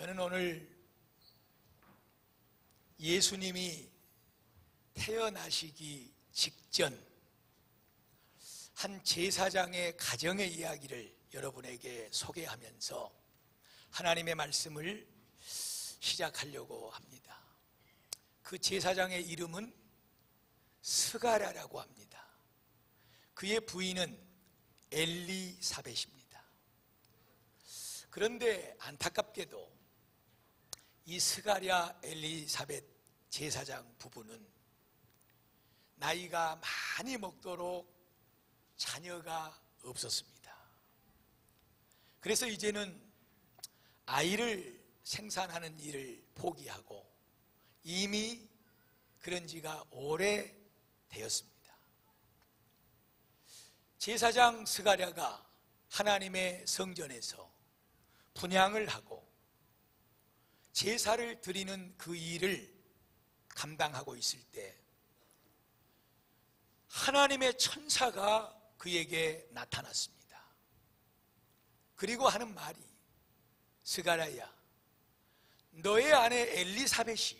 저는 오늘 예수님이 태어나시기 직전 한 제사장의 가정의 이야기를 여러분에게 소개하면서 하나님의 말씀을 시작하려고 합니다. 그 제사장의 이름은 스가랴라고 합니다. 그의 부인은 엘리사벳입니다. 그런데 안타깝게도 이 스가랴 엘리사벳 제사장 부부는 나이가 많이 먹도록 자녀가 없었습니다. 그래서 이제는 아이를 생산하는 일을 포기하고 이미 그런 지가 오래되었습니다. 제사장 스가랴가 하나님의 성전에서 분향을 하고 제사를 드리는 그 일을 감당하고 있을 때 하나님의 천사가 그에게 나타났습니다. 그리고 하는 말이, 스가랴야, 너의 아내 엘리사벳이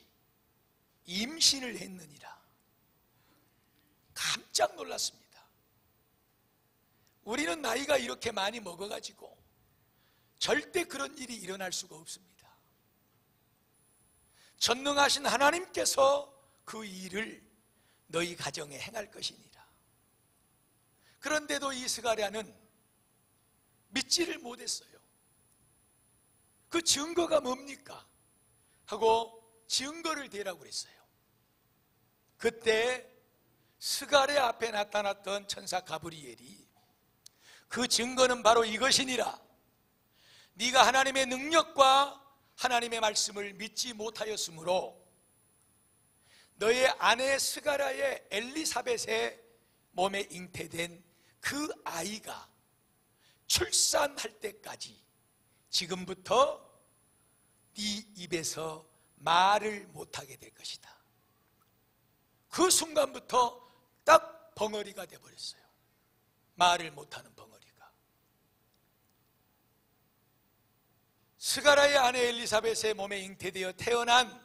임신을 했느니라. 깜짝 놀랐습니다. 우리는 나이가 이렇게 많이 먹어가지고 절대 그런 일이 일어날 수가 없습니다. 전능하신 하나님께서 그 일을 너희 가정에 행할 것이니라. 그런데도 이 스가랴는 믿지를 못했어요. 그 증거가 뭡니까? 하고 증거를 대라고 그랬어요. 그때 스가랴 앞에 나타났던 천사 가브리엘이 그 증거는 바로 이것이니라. 네가 하나님의 능력과 하나님의 말씀을 믿지 못하였으므로 너의 아내 스가랴의 엘리사벳의 몸에 잉태된 그 아이가 출산할 때까지 지금부터 네 입에서 말을 못하게 될 것이다. 그 순간부터 딱 벙어리가 되어버렸어요. 말을 못하는 벙어리가. 스가랴의 아내 엘리사벳의 몸에 잉태되어 태어난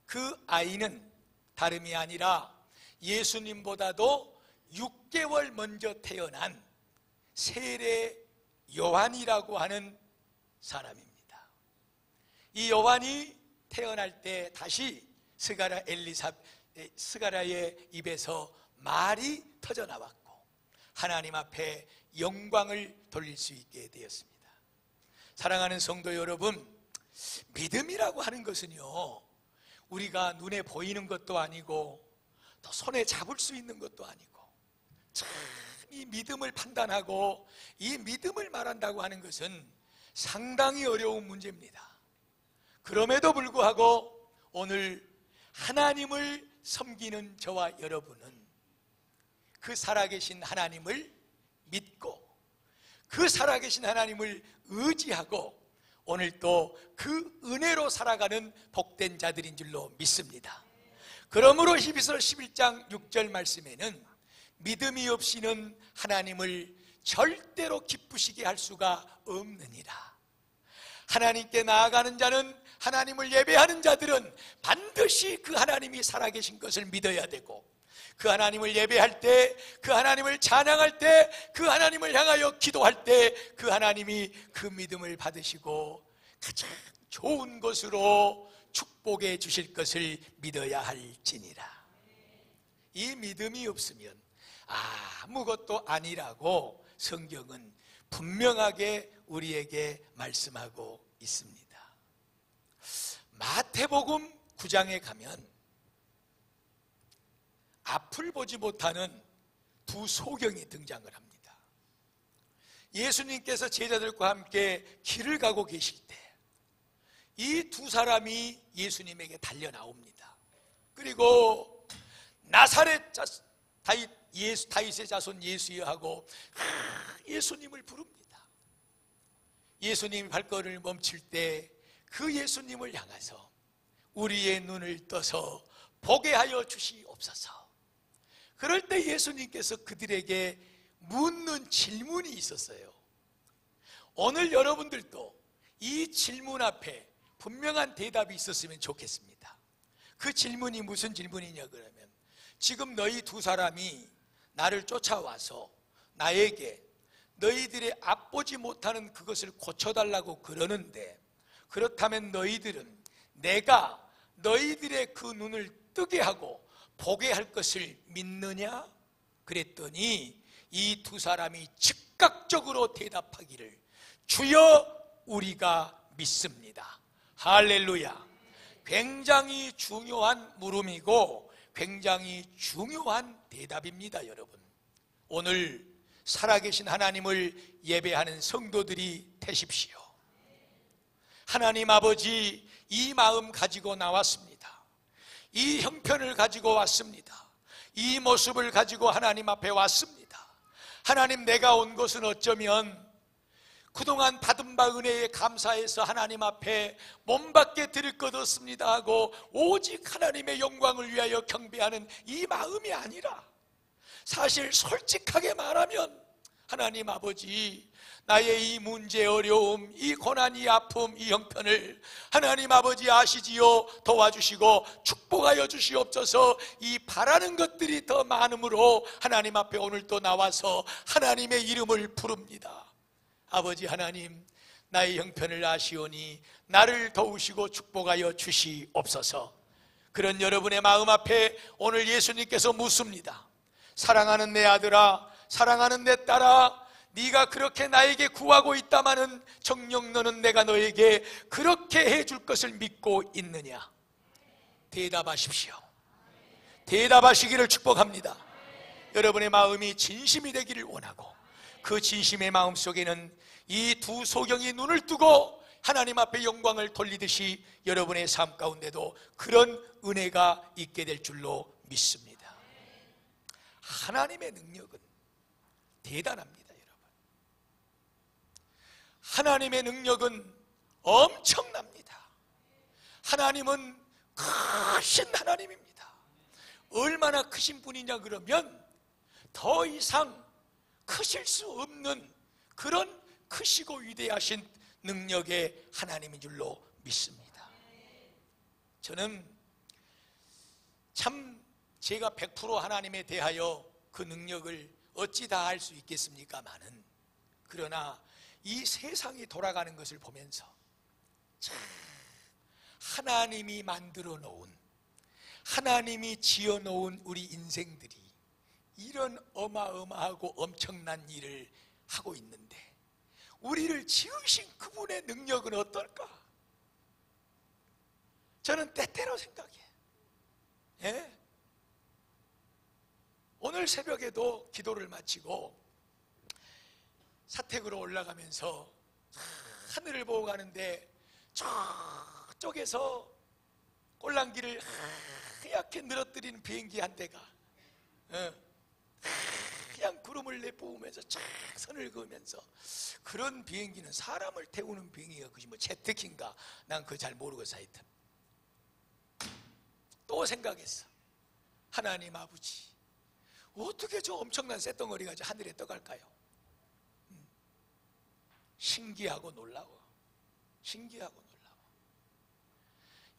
그 아이는 다름이 아니라 예수님보다도 6개월 먼저 태어난 세례 요한이라고 하는 사람입니다. 이 요한이 태어날 때 다시 스가랴의 입에서 말이 터져 나왔고 하나님 앞에 영광을 돌릴 수 있게 되었습니다. 사랑하는 성도 여러분, 믿음이라고 하는 것은요, 우리가 눈에 보이는 것도 아니고 또 손에 잡을 수 있는 것도 아니고 참 이 믿음을 판단하고 이 믿음을 말한다고 하는 것은 상당히 어려운 문제입니다. 그럼에도 불구하고 오늘 하나님을 섬기는 저와 여러분은 그 살아계신 하나님을 믿고 그 살아계신 하나님을 의지하고 오늘 또 그 은혜로 살아가는 복된 자들인 줄로 믿습니다. 그러므로 히브리서 11장 6절 말씀에는 믿음이 없이는 하나님을 절대로 기쁘시게 할 수가 없느니라. 하나님께 나아가는 자는, 하나님을 예배하는 자들은 반드시 그 하나님이 살아계신 것을 믿어야 되고 그 하나님을 예배할 때, 그 하나님을 찬양할 때, 그 하나님을 향하여 기도할 때 그 하나님이 그 믿음을 받으시고 가장 좋은 것으로 축복해 주실 것을 믿어야 할지니라. 이 믿음이 없으면 아무것도 아니라고 성경은 분명하게 우리에게 말씀하고 있습니다. 마태복음 9장에 가면 앞을 보지 못하는 두 소경이 등장을 합니다. 예수님께서 제자들과 함께 길을 가고 계실 때 이 두 사람이 예수님에게 달려 나옵니다. 그리고 나사렛 다윗의 자손 예수여 하고 예수님을 부릅니다. 예수님이 발걸음을 멈출 때 그 예수님을 향해서 우리의 눈을 떠서 보게 하여 주시옵소서. 그럴 때 예수님께서 그들에게 묻는 질문이 있었어요. 오늘 여러분들도 이 질문 앞에 분명한 대답이 있었으면 좋겠습니다. 그 질문이 무슨 질문이냐 그러면, 지금 너희 두 사람이 나를 쫓아와서 나에게 너희들의 앞보지 못하는 그것을 고쳐달라고 그러는데, 그렇다면 너희들은 내가 너희들의 그 눈을 뜨게 하고 보게 할 것을 믿느냐? 그랬더니 이 두 사람이 즉각적으로 대답하기를 주여 우리가 믿습니다. 할렐루야. 굉장히 중요한 물음이고 굉장히 중요한 대답입니다. 여러분, 오늘 살아계신 하나님을 예배하는 성도들이 되십시오. 하나님 아버지, 이 마음 가지고 나왔습니다. 이 형편을 가지고 왔습니다. 이 모습을 가지고 하나님 앞에 왔습니다. 하나님, 내가 온 것은 어쩌면 그동안 받은 바 은혜에 감사해서 하나님 앞에 몸밖에 드릴 것 없습니다 하고 오직 하나님의 영광을 위하여 경배하는 이 마음이 아니라, 사실 솔직하게 말하면 하나님 아버지, 나의 이 문제, 어려움, 이 고난, 이 아픔, 이 형편을 하나님 아버지 아시지요. 도와주시고 축복하여 주시옵소서. 이 바라는 것들이 더 많으므로 하나님 앞에 오늘 또 나와서 하나님의 이름을 부릅니다. 아버지 하나님, 나의 형편을 아시오니 나를 도우시고 축복하여 주시옵소서. 그런 여러분의 마음 앞에 오늘 예수님께서 묻습니다. 사랑하는 내 아들아, 사랑하는 내 딸아, 네가 그렇게 나에게 구하고 있다마는 정녕 너는 내가 너에게 그렇게 해줄 것을 믿고 있느냐? 대답하십시오. 대답하시기를 축복합니다. 여러분의 마음이 진심이 되기를 원하고, 그 진심의 마음 속에는 이 두 소경이 눈을 뜨고 하나님 앞에 영광을 돌리듯이 여러분의 삶 가운데도 그런 은혜가 있게 될 줄로 믿습니다. 하나님의 능력은 대단합니다. 하나님의 능력은 엄청납니다. 하나님은 크신 하나님입니다. 얼마나 크신 분이냐 그러면 더 이상 크실 수 없는 그런 크시고 위대하신 능력의 하나님인 줄로 믿습니다. 저는 참 제가 100% 하나님에 대하여 그 능력을 어찌 다 할 수 있겠습니까마는, 그러나 이 세상이 돌아가는 것을 보면서 참 하나님이 만들어 놓은, 하나님이 지어 놓은 우리 인생들이 이런 어마어마하고 엄청난 일을 하고 있는데, 우리를 지으신 그분의 능력은 어떨까? 저는 때때로 생각해. 예? 오늘 새벽에도 기도를 마치고 사택으로 올라가면서 하늘을 보고 가는데, 저쪽에서 꼴랑기를 하얗게 늘어뜨리는 비행기 한 대가 그냥 구름을 내뿜으면서 쫙 선을 그으면서, 그런 비행기는 사람을 태우는 비행기가 그지 뭐 제트기인가, 난 그거 잘 모르겠어. 하여튼 또 생각했어. 하나님 아버지, 어떻게 저 엄청난 쇳덩어리가 저 하늘에 떠갈까요? 신기하고 놀라워. 신기하고 놀라워.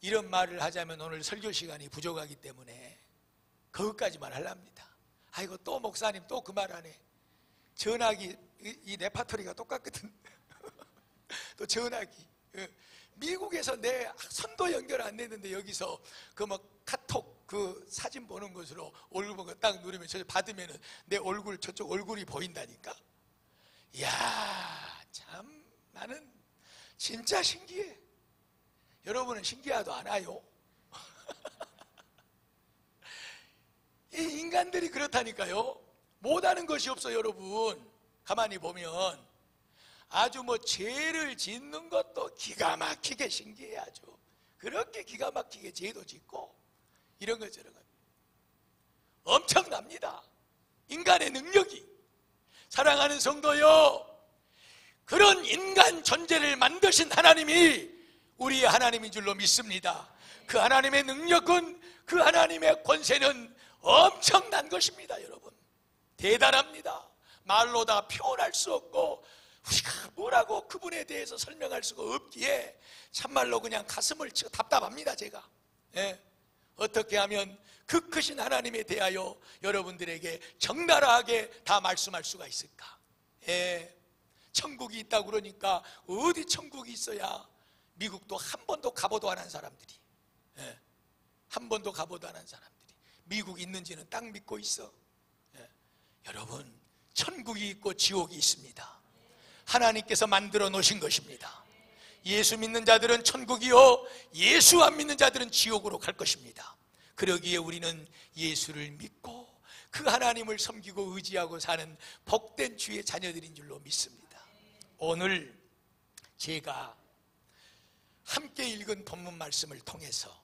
이런 말을 하자면 오늘 설교 시간이 부족하기 때문에 그것까지만 하랍니다. 아이고, 또 목사님 또 그 말 하네. 전화기, 이 레파토리가 똑같거든. 또 전화기, 미국에서 내 선도 연결 안 됐는데 여기서 그 뭐 카톡 그 사진 보는 것으로 얼굴 보고 딱 누르면 저 받으면은 내 얼굴, 저쪽 얼굴이 보인다니까. 이야, 참 나는 진짜 신기해. 여러분은 신기하도 않아요? 이 인간들이 그렇다니까요. 못하는 것이 없어요. 여러분 가만히 보면 아주 뭐 죄를 짓는 것도 기가 막히게 신기해. 아주 그렇게 기가 막히게 죄도 짓고 이런 것 저런 것 엄청납니다. 인간의 능력이. 사랑하는 성도요, 그런 인간 존재를 만드신 하나님이 우리의 하나님인 줄로 믿습니다. 그 하나님의 능력은, 그 하나님의 권세는 엄청난 것입니다. 여러분 대단합니다. 말로 다 표현할 수 없고 우리가 뭐라고 그분에 대해서 설명할 수가 없기에 참말로 그냥 가슴을 치고 답답합니다. 제가 어떻게 하면 그 크신 하나님에 대하여 여러분들에게 적나라하게 다 말씀할 수가 있을까? 천국이 있다고 그러니까 어디 천국이 있어야, 미국도 한 번도 가보도 안 한 사람들이, 한 번도 가보도 안 한 사람들이 미국 있는지는 딱 믿고 있어. 여러분, 천국이 있고 지옥이 있습니다. 하나님께서 만들어 놓으신 것입니다. 예수 믿는 자들은 천국이요, 예수 안 믿는 자들은 지옥으로 갈 것입니다. 그러기에 우리는 예수를 믿고 그 하나님을 섬기고 의지하고 사는 복된 주의 자녀들인 줄로 믿습니다. 오늘 제가 함께 읽은 본문 말씀을 통해서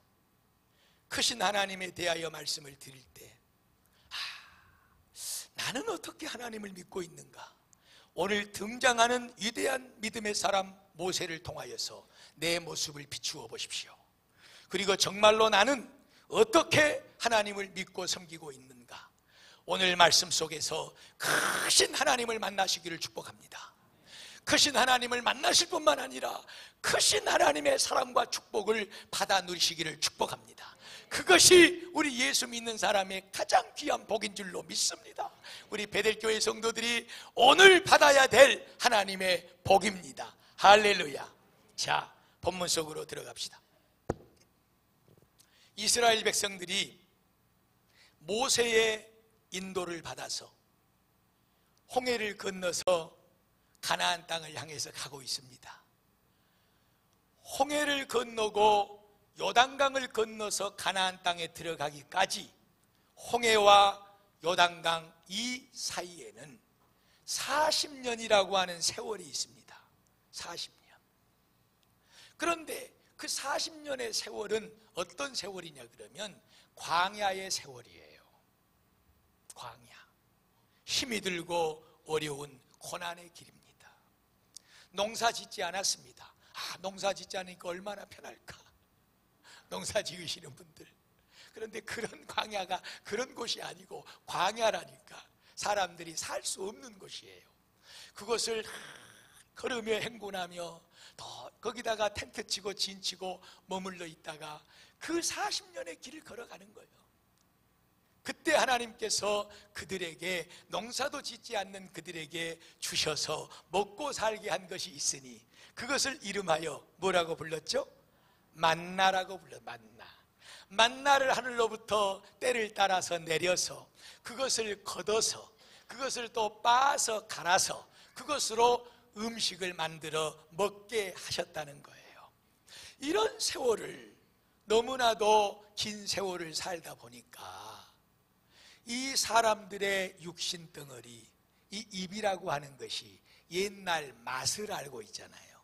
크신 하나님에 대하여 말씀을 드릴 때, 나는 어떻게 하나님을 믿고 있는가? 오늘 등장하는 위대한 믿음의 사람 모세를 통하여서 내 모습을 비추어 보십시오. 그리고 정말로 나는 어떻게 하나님을 믿고 섬기고 있는가? 오늘 말씀 속에서 크신 하나님을 만나시기를 축복합니다. 크신 하나님을 만나실 뿐만 아니라 크신 하나님의 사랑과 축복을 받아 누리시기를 축복합니다. 그것이 우리 예수 믿는 사람의 가장 귀한 복인 줄로 믿습니다. 우리 베델교회 성도들이 오늘 받아야 될 하나님의 복입니다. 할렐루야. 자, 본문 속으로 들어갑시다. 이스라엘 백성들이 모세의 인도를 받아서 홍해를 건너서 가나안 땅을 향해서 가고 있습니다. 홍해를 건너고 요단강을 건너서 가나안 땅에 들어가기까지 홍해와 요단강 이 사이에는 40년이라고 하는 세월이 있습니다. 40년. 그런데 그 40년의 세월은 어떤 세월이냐 그러면 광야의 세월이에요. 광야. 힘이 들고 어려운 고난의 길입니다. 농사 짓지 않았습니다. 농사 짓지 않으니까 얼마나 편할까? 농사 지으시는 분들. 그런데 그런 광야가 그런 곳이 아니고 광야라니까 사람들이 살 수 없는 곳이에요. 그것을 걸으며 행군하며 또 거기다가 텐트 치고 진 치고 머물러 있다가 그 40년의 길을 걸어가는 거예요. 그때 하나님께서 그들에게, 농사도 짓지 않는 그들에게 주셔서 먹고 살게 한 것이 있으니 그것을 이름하여 뭐라고 불렀죠? 만나라고 불러. 만나를 하늘로부터 때를 따라서 내려서 그것을 걷어서 그것을 또 빻아서 갈아서 그것으로 음식을 만들어 먹게 하셨다는 거예요. 이런 세월을, 너무나도 긴 세월을 살다 보니까 이 사람들의 육신 덩어리, 이 입이라고 하는 것이 옛날 맛을 알고 있잖아요.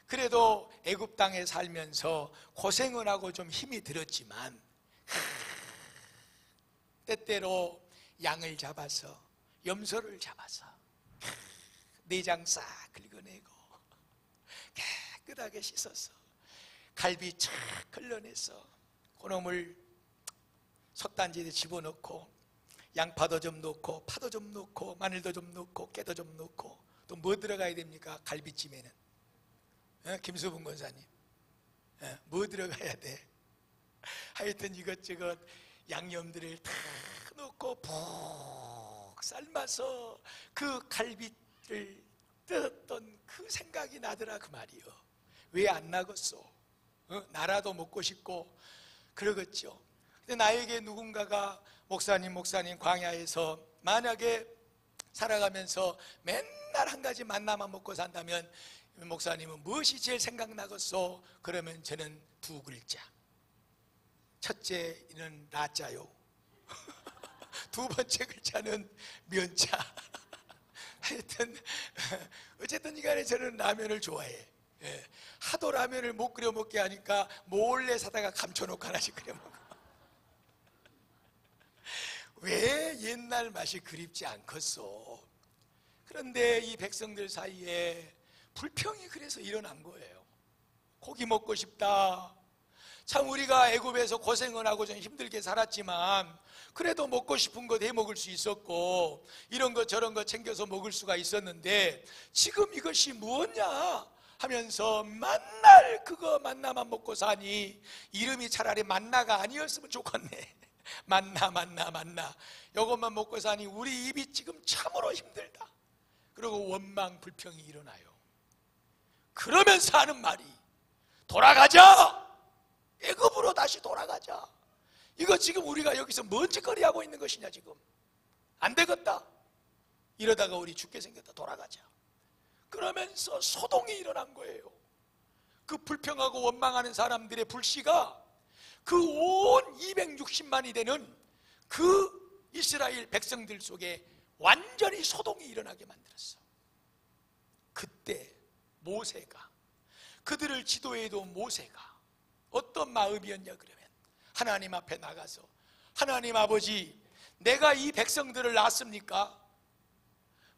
그래도 애굽 땅에 살면서 고생을 하고 좀 힘이 들었지만 때때로 양을 잡아서, 염소를 잡아서 내장 싹 긁어내고 깨끗하게 씻어서 갈비 착 걸러내서 그놈을 솥단지에 집어넣고 양파도 좀 넣고 파도 좀 넣고 마늘도 좀 넣고 깨도 좀 넣고 또 뭐 들어가야 됩니까? 갈비찜에는 김수분 권사님, 뭐 들어가야 돼? 하여튼 이것저것 양념들을 다 넣고 푹 삶아서 그 갈비를 뜯었던 그 생각이 나더라 그 말이요. 왜 안 나겠소? 나라도 먹고 싶고 그러겠죠. 근데 나에게 누군가가 목사님 광야에서 만약에 살아가면서 맨날 한 가지 만나만 먹고 산다면 목사님은 무엇이 제일 생각나겠소? 그러면 저는 두 글자. 첫째는 라자요. 두 번째 글자는 면차. 하여튼 어쨌든 간에 저는 라면을 좋아해. 하도 라면을 못 끓여 먹게 하니까 몰래 사다가 감춰놓고 하나씩 끓여 먹어. 왜 옛날 맛이 그립지 않겠소? 그런데 이 백성들 사이에 불평이 그래서 일어난 거예요. 고기 먹고 싶다. 참 우리가 애굽에서 고생을 하고 좀 힘들게 살았지만 그래도 먹고 싶은 것 해 먹을 수 있었고 이런 것 저런 것 챙겨서 먹을 수가 있었는데 지금 이것이 무엇냐 하면서 만날 그거 만나만 먹고 사니 이름이 차라리 만나가 아니었으면 좋겠네. 만나 이것만 먹고 사니 우리 입이 지금 참으로 힘들다. 그리고 원망 불평이 일어나요. 그러면서 하는 말이 돌아가자, 애굽으로 다시 돌아가자. 이거 지금 우리가 여기서 뭔 짓거리 하고 있는 것이냐. 지금 안 되겠다. 이러다가 우리 죽게 생겼다. 돌아가자. 그러면서 소동이 일어난 거예요. 그 불평하고 원망하는 사람들의 불씨가 그 온 260만이 되는 그 이스라엘 백성들 속에 완전히 소동이 일어나게 만들었어. 그때 모세가, 그들을 지도해둔 모세가 어떤 마음이었냐 그러면 하나님 앞에 나가서 하나님 아버지, 내가 이 백성들을 낳았습니까?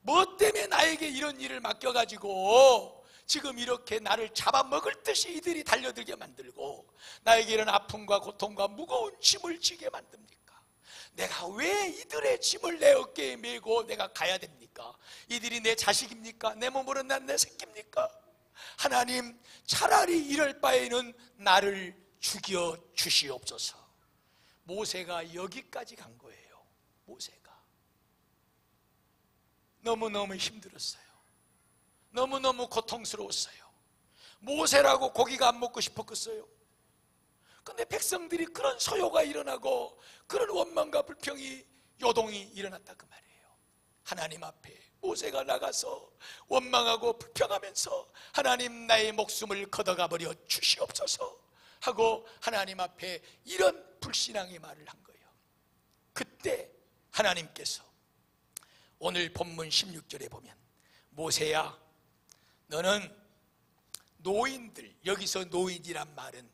뭐 때문에 나에게 이런 일을 맡겨가지고 지금 이렇게 나를 잡아먹을 듯이 이들이 달려들게 만들고 나에게 이런 아픔과 고통과 무거운 짐을 지게 만듭니까? 내가 왜 이들의 짐을 내 어깨에 메고 내가 가야 됩니까? 이들이 내 자식입니까? 내 몸으로 난 내 새끼입니까? 하나님, 차라리 이럴 바에는 나를 죽여 주시옵소서. 모세가 여기까지 간 거예요. 모세가 너무너무 힘들었어요. 너무너무 고통스러웠어요. 모세라고 고기가 안 먹고 싶었겠어요? 근데 백성들이 그런 소요가 일어나고 그런 원망과 불평이 요동이 일어났다 그 말이에요. 하나님 앞에 모세가 나가서 원망하고 불평하면서 하나님, 나의 목숨을 걷어가 버려 주시옵소서 하고 하나님 앞에 이런 불신앙의 말을 한 거예요. 그때 하나님께서 오늘 본문 16절에 보면 모세야, 너는 노인들, 여기서 노인이란 말은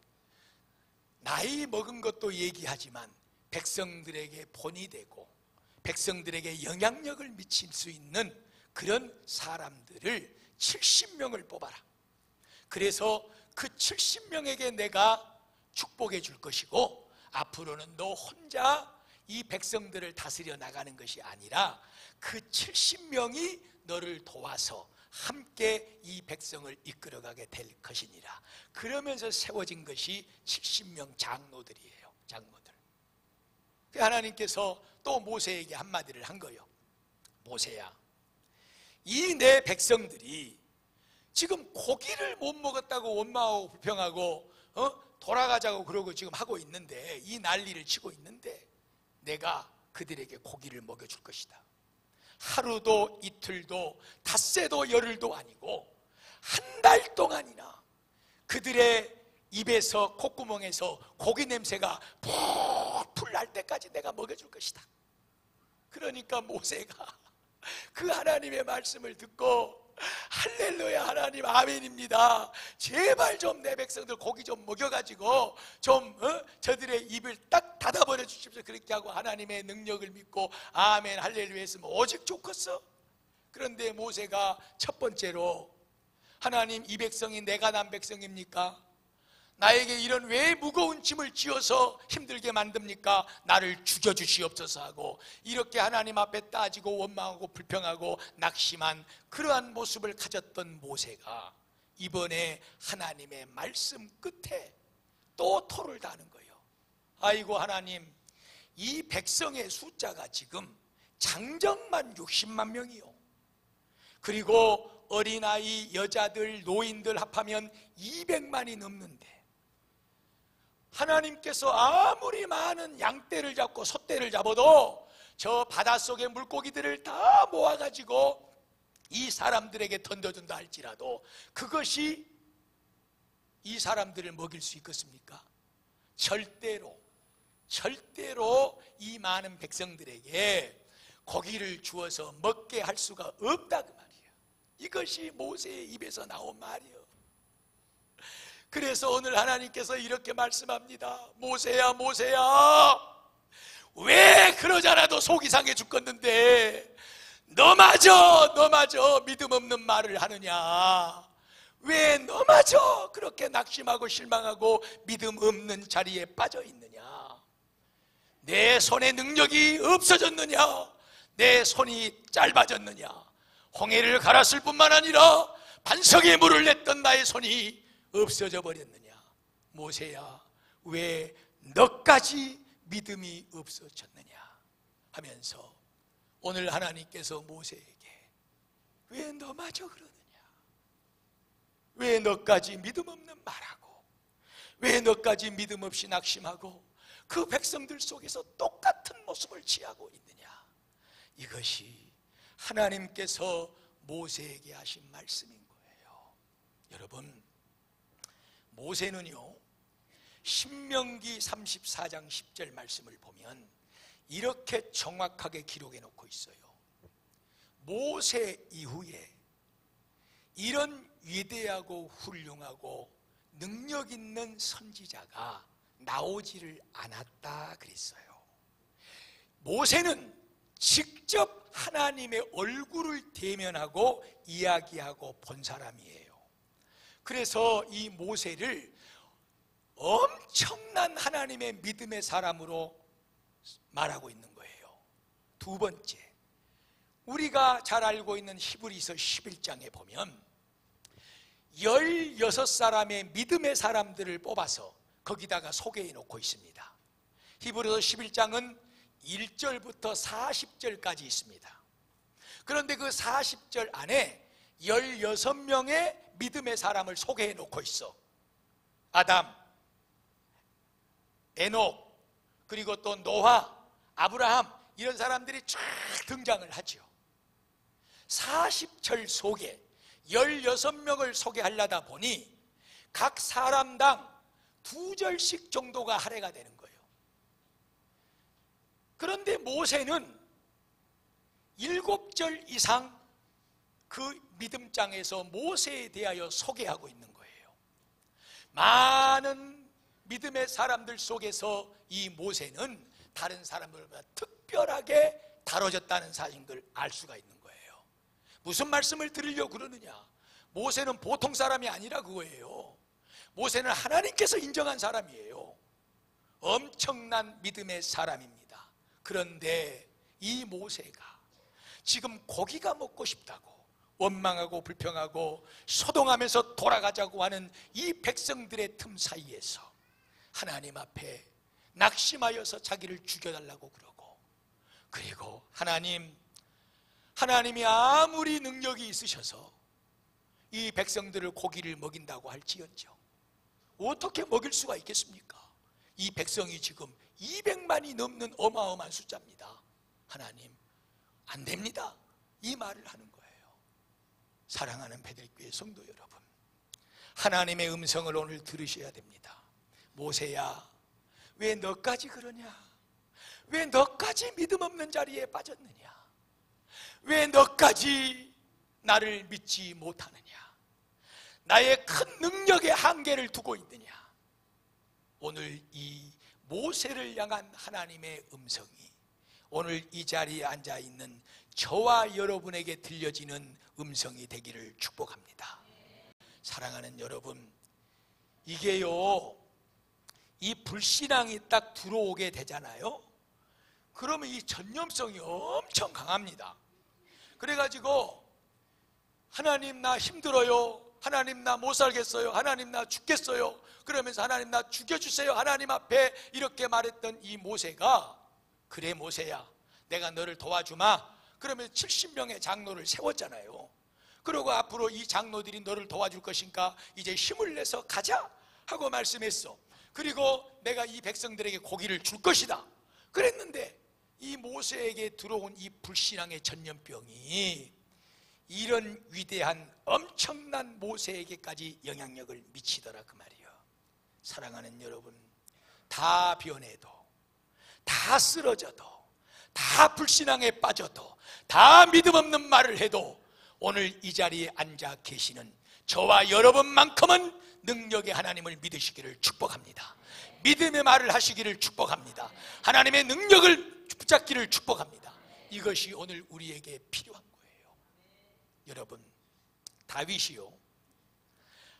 나이 먹은 것도 얘기하지만 백성들에게 본이 되고 백성들에게 영향력을 미칠 수 있는 그런 사람들을 70명을 뽑아라. 그래서 그 70명에게 내가 축복해 줄 것이고 앞으로는 너 혼자 이 백성들을 다스려 나가는 것이 아니라 그 70명이 너를 도와서 함께 이 백성을 이끌어가게 될 것이니라. 그러면서 세워진 것이 70명 장로들이에요. 장로들. 하나님께서 또 모세에게 한마디를 한 거예요. 모세야, 이 내 백성들이 지금 고기를 못 먹었다고 원망하고 불평하고 돌아가자고 그러고 지금 하고 있는데, 이 난리를 치고 있는데 내가 그들에게 고기를 먹여줄 것이다. 하루도 이틀도 닷새도 열흘도 아니고 한 달 동안이나 그들의 입에서 콧구멍에서 고기 냄새가 풀풀 날 때까지 내가 먹여줄 것이다. 그러니까 모세가 그 하나님의 말씀을 듣고 할렐루야, 하나님 아멘입니다. 제발 좀 내 백성들 고기 좀 먹여가지고 좀 저들의 입을 딱 닫아버려 주십시오. 그렇게 하고 하나님의 능력을 믿고 아멘 할렐루야 했으면 오직 좋겠어. 그런데 모세가 첫 번째로 하나님, 이 백성이 내가 난 백성입니까? 나에게 이런 왜 무거운 짐을 지어서 힘들게 만듭니까? 나를 죽여주시옵소서 하고 이렇게 하나님 앞에 따지고 원망하고 불평하고 낙심한 그러한 모습을 가졌던 모세가 이번에 하나님의 말씀 끝에 또 토를 다는 거예요. 아이고 하나님, 이 백성의 숫자가 지금 장정만 60만 명이요. 그리고 어린아이, 여자들, 노인들 합하면 200만이 넘는데 하나님께서 아무리 많은 양떼를 잡고 소떼를 잡아도 저 바닷속의 물고기들을 다 모아가지고 이 사람들에게 던져준다 할지라도 그것이 이 사람들을 먹일 수 있겠습니까? 절대로 이 많은 백성들에게 고기를 주어서 먹게 할 수가 없다 그 말이에요. 이것이 모세의 입에서 나온 말이에요. 그래서 오늘 하나님께서 이렇게 말씀합니다. 모세야, 모세야, 왜 그러잖아도 속이 상해 죽겠는데 너마저 믿음 없는 말을 하느냐? 왜 너마저 그렇게 낙심하고 실망하고 믿음 없는 자리에 빠져 있느냐? 내 손에 능력이 없어졌느냐? 내 손이 짧아졌느냐? 홍해를 갈았을 뿐만 아니라 반석에 물을 냈던 나의 손이 없어져 버렸느냐? 모세야, 왜 너까지 믿음이 없어졌느냐? 하면서 오늘 하나님께서 모세에게 왜 너마저 그러느냐? 왜 너까지 믿음 없는 말하고, 왜 너까지 믿음 없이 낙심하고 그 백성들 속에서 똑같은 모습을 취하고 있느냐? 이것이 하나님께서 모세에게 하신 말씀인 거예요. 여러분, 모세는요, 신명기 34장 10절 말씀을 보면 이렇게 정확하게 기록해 놓고 있어요. 모세 이후에 이런 위대하고 훌륭하고 능력 있는 선지자가 나오지를 않았다 그랬어요. 모세는 직접 하나님의 얼굴을 대면하고 이야기하고 본 사람이에요. 그래서 이 모세를 엄청난 하나님의 믿음의 사람으로 말하고 있는 거예요. 두 번째, 우리가 잘 알고 있는 히브리서 11장에 보면 16사람의 믿음의 사람들을 뽑아서 거기다가 소개해 놓고 있습니다. 히브리서 11장은 1절부터 40절까지 있습니다. 그런데 그 40절 안에 16명의 믿음의 사람을 소개해 놓고 있어. 아담, 에녹, 그리고 또 노아, 아브라함, 이런 사람들이 쫙 등장을 하죠. 40절 속에 16명을 소개하려다 보니 각 사람당 2절씩 정도가 할애가 되는 거예요. 그런데 모세는 7절 이상 그 믿음장에서 모세에 대하여 소개하고 있는 거예요. 많은 믿음의 사람들 속에서 이 모세는 다른 사람들보다 특별하게 다뤄졌다는 사실을 알 수가 있는 거예요. 무슨 말씀을 드리려고 그러느냐? 모세는 보통 사람이 아니라 그거예요. 모세는 하나님께서 인정한 사람이에요. 엄청난 믿음의 사람입니다. 그런데 이 모세가 지금 고기가 먹고 싶다고 원망하고 불평하고 소동하면서 돌아가자고 하는 이 백성들의 틈 사이에서 하나님 앞에 낙심하여서 자기를 죽여달라고 그러고, 그리고 하나님이 아무리 능력이 있으셔서 이 백성들을 고기를 먹인다고 할지언정 어떻게 먹일 수가 있겠습니까? 이 백성이 지금 200만이 넘는 어마어마한 숫자입니다. 하나님, 안 됩니다. 이 말을 하는 거예요. 사랑하는 베들교회 성도 여러분, 하나님의 음성을 오늘 들으셔야 됩니다. 모세야, 왜 너까지 그러냐? 왜 너까지 믿음 없는 자리에 빠졌느냐? 왜 너까지 나를 믿지 못하느냐? 나의 큰 능력의 한계를 두고 있느냐? 오늘 이 모세를 향한 하나님의 음성이 오늘 이 자리에 앉아 있는 저와 여러분에게 들려지는 음성이 되기를 축복합니다. 사랑하는 여러분, 이게요, 이 불신앙이 딱 들어오게 되잖아요. 그러면 이 전념성이 엄청 강합니다. 그래가지고 하나님 나 힘들어요, 하나님 나 못 살겠어요, 하나님 나 죽겠어요, 그러면서 하나님 나 죽여주세요 하나님 앞에 이렇게 말했던 이 모세가, 그래 모세야 내가 너를 도와주마, 그러면 70명의 장로를 세웠잖아요. 그리고 앞으로 이 장로들이 너를 도와줄 것이니까 이제 힘을 내서 가자 하고 말씀했어. 그리고 내가 이 백성들에게 고기를 줄 것이다 그랬는데, 이 모세에게 들어온 이 불신앙의 전염병이 이런 위대한 엄청난 모세에게까지 영향력을 미치더라 그 말이에요. 사랑하는 여러분, 다 변해도, 다 쓰러져도, 다 불신앙에 빠져도, 다 믿음 없는 말을 해도 오늘 이 자리에 앉아 계시는 저와 여러분만큼은 능력의 하나님을 믿으시기를 축복합니다. 믿음의 말을 하시기를 축복합니다. 하나님의 능력을 붙잡기를 축복합니다. 이것이 오늘 우리에게 필요한 거예요. 여러분, 다윗이요,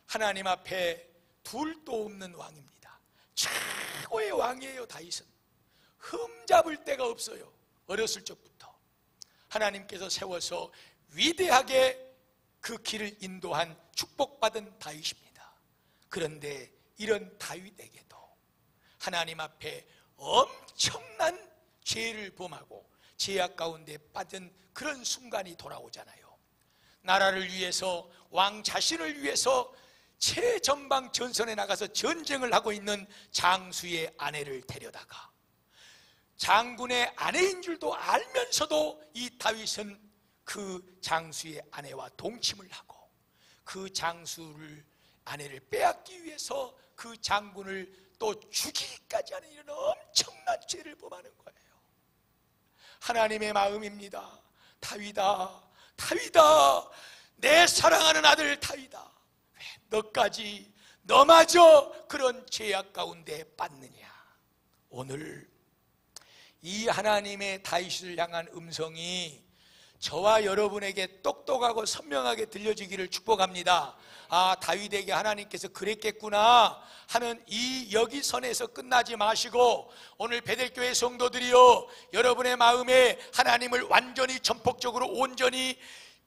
하나님 앞에 둘도 없는 왕입니다. 최고의 왕이에요. 다윗은 흠잡을 데가 없어요. 어렸을 적부터 하나님께서 세워서 위대하게 그 길을 인도한 축복받은 다윗입니다. 그런데 이런 다윗에게도 하나님 앞에 엄청난 죄를 범하고 죄악 가운데 빠진 그런 순간이 돌아오잖아요. 나라를 위해서, 왕 자신을 위해서 최전방 전선에 나가서 전쟁을 하고 있는 장수의 아내를 데려다가 장군의 아내인 줄도 알면서도 이 다윗은 그 장수의 아내와 동침을 하고 그 장수를 아내를 빼앗기 위해서 그 장군을 또 죽이기까지 하는 이런 엄청난 죄를 범하는 거예요. 하나님의 마음입니다. 다윗아, 다윗아, 내 사랑하는 아들 다윗아, 왜 너까지, 너마저 그런 죄악 가운데 빠느냐. 오늘 이 하나님의 다윗을 향한 음성이 저와 여러분에게 똑똑하고 선명하게 들려지기를 축복합니다. 아, 다윗에게 하나님께서 그랬겠구나 하는 이 여기선에서 끝나지 마시고 오늘 베델교회 성도들이여, 여러분의 마음에 하나님을 완전히 전폭적으로 온전히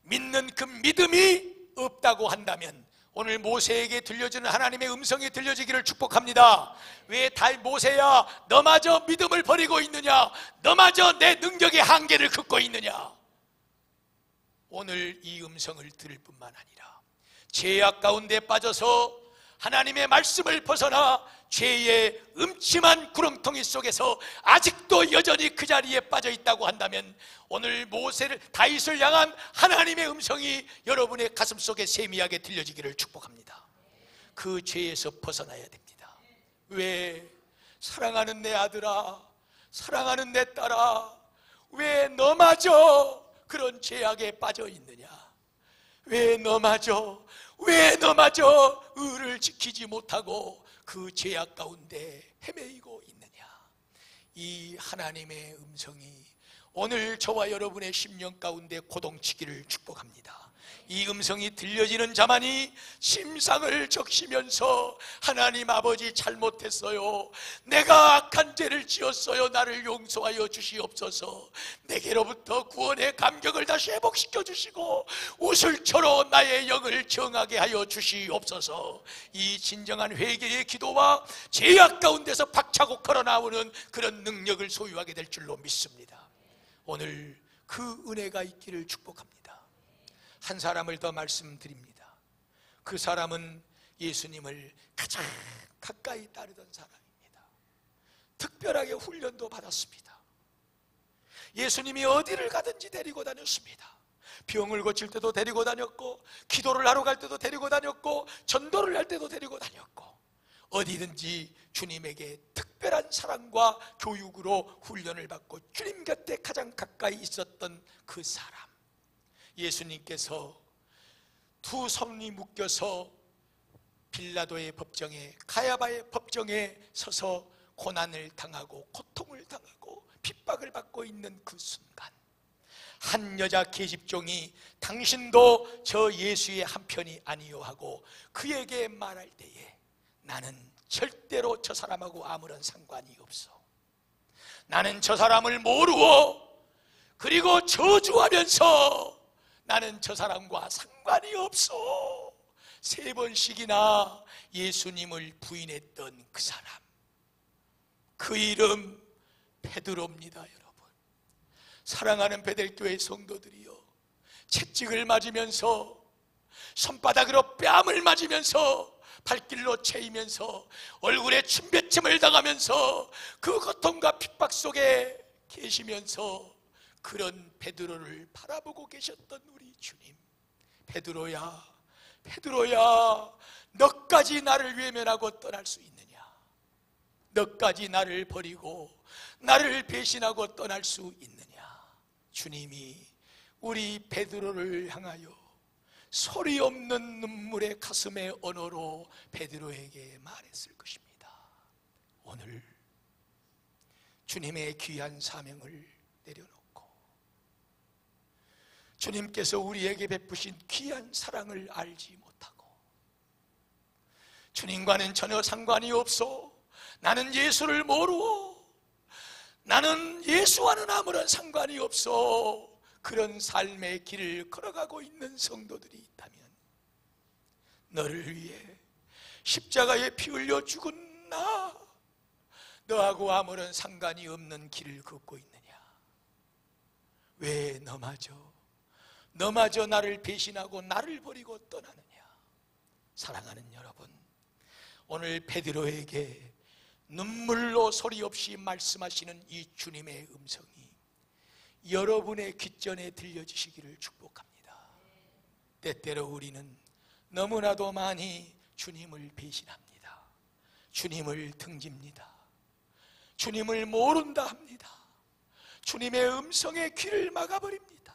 믿는 그 믿음이 없다고 한다면 오늘 모세에게 들려주는 하나님의 음성이 들려지기를 축복합니다. 왜 모세야, 너마저 믿음을 버리고 있느냐? 너마저 내 능력의 한계를 긋고 있느냐? 오늘 이 음성을 들을 뿐만 아니라 죄악 가운데 빠져서 하나님의 말씀을 벗어나 죄의 음침한 구렁텅이 속에서 아직도 여전히 그 자리에 빠져 있다고 한다면 오늘 다윗을 향한 하나님의 음성이 여러분의 가슴 속에 세미하게 들려지기를 축복합니다. 그 죄에서 벗어나야 됩니다. 왜? 사랑하는 내 아들아, 사랑하는 내 딸아, 왜 너마저 그런 죄악에 빠져 있느냐? 왜 너마저 의를 지키지 못하고 그 죄악 가운데 헤매이고 있느냐? 이 하나님의 음성이 오늘 저와 여러분의 심령 가운데 고동치기를 축복합니다. 이 음성이 들려지는 자만이 심상을 적시면서 하나님 아버지, 잘못했어요, 내가 악한 죄를 지었어요, 나를 용서하여 주시옵소서, 내게로부터 구원의 감격을 다시 회복시켜 주시고 우슬초로 나의 영을 정하게 하여 주시옵소서. 이 진정한 회개의 기도와 죄악 가운데서 박차고 걸어나오는 그런 능력을 소유하게 될 줄로 믿습니다. 오늘 그 은혜가 있기를 축복합니다. 한 사람을 더 말씀드립니다. 그 사람은 예수님을 가장 가까이 따르던 사람입니다. 특별하게 훈련도 받았습니다. 예수님이 어디를 가든지 데리고 다녔습니다. 병을 고칠 때도 데리고 다녔고, 기도를 하러 갈 때도 데리고 다녔고, 전도를 할 때도 데리고 다녔고, 어디든지 주님에게 특별한 사랑과 교육으로 훈련을 받고 주님 곁에 가장 가까이 있었던 그 사람. 예수님께서 두 성이 묶여서 빌라도의 법정에, 가야바의 법정에 서서 고난을 당하고 고통을 당하고 핍박을 받고 있는 그 순간, 한 여자 계집종이 당신도 저 예수의 한편이 아니요 하고 그에게 말할 때에 나는 절대로 저 사람하고 아무런 상관이 없어, 나는 저 사람을 모르고 그리고 저주하면서 나는 저 사람과 상관이 없어, 3번씩이나 예수님을 부인했던 그 사람, 그 이름 베드로입니다. 여러분, 사랑하는 베델교회 성도들이여, 채찍을 맞으면서 손바닥으로 뺨을 맞으면서 발길로 채이면서 얼굴에 침뱉음을 당하면서 그 고통과 핍박 속에 계시면서 그런 베드로를 바라보고 계셨던 우리 주님, 베드로야, 베드로야, 너까지 나를 외면하고 떠날 수 있느냐? 너까지 나를 버리고 나를 배신하고 떠날 수 있느냐? 주님이 우리 베드로를 향하여 소리 없는 눈물의 가슴의 언어로 베드로에게 말했을 것입니다. 오늘 주님의 귀한 사명을 내려놓고 주님께서 우리에게 베푸신 귀한 사랑을 알지 못하고 주님과는 전혀 상관이 없어. 나는 예수를 모르고 나는 예수와는 아무런 상관이 없어. 그런 삶의 길을 걸어가고 있는 성도들이 있다면 너를 위해 십자가에 피 흘려 죽은 나, 너하고 아무런 상관이 없는 길을 걷고 있느냐? 왜 너마저 나를 배신하고 나를 버리고 떠나느냐? 사랑하는 여러분, 오늘 베드로에게 눈물로 소리 없이 말씀하시는 이 주님의 음성이 여러분의 귓전에 들려지시기를 축복합니다. 때때로 우리는 너무나도 많이 주님을 배신합니다. 주님을 등집니다. 주님을 모른다 합니다. 주님의 음성에 귀를 막아버립니다.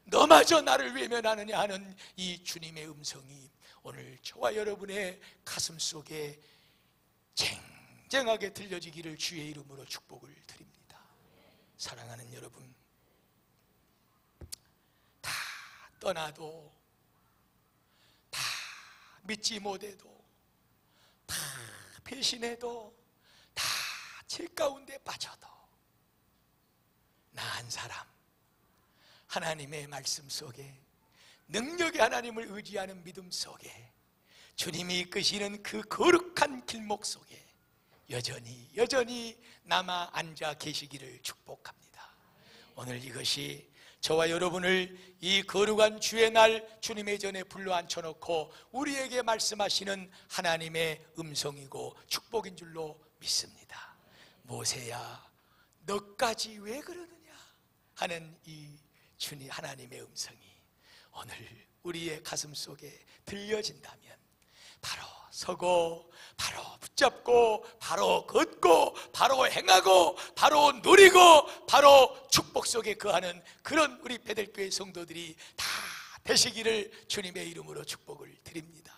너마저 나를 외면하느냐 하는 이 주님의 음성이 오늘 저와 여러분의 가슴 속에 쟁쟁하게 들려지기를 주의 이름으로 축복을 드립니다. 사랑하는 여러분, 다 떠나도, 다 믿지 못해도, 다 배신해도, 다 제 가운데 빠져도 나 한 사람 하나님의 말씀 속에, 능력의 하나님을 의지하는 믿음 속에, 주님이 이끄시는 그 거룩한 길목 속에 여전히 남아 앉아 계시기를 축복합니다. 오늘 이것이 저와 여러분을 이 거룩한 주의 날 주님의 전에 불러 앉혀놓고 우리에게 말씀하시는 하나님의 음성이고 축복인 줄로 믿습니다. 모세야, 너까지 왜 그러느냐 하는 이 주님 하나님의 음성이 오늘 우리의 가슴 속에 들려진다면 바로 서고, 바로 붙잡고, 바로 걷고, 바로 행하고, 바로 누리고, 바로 축복 속에 거하는 그런 우리 베들교회 성도들이 다 되시기를 주님의 이름으로 축복을 드립니다.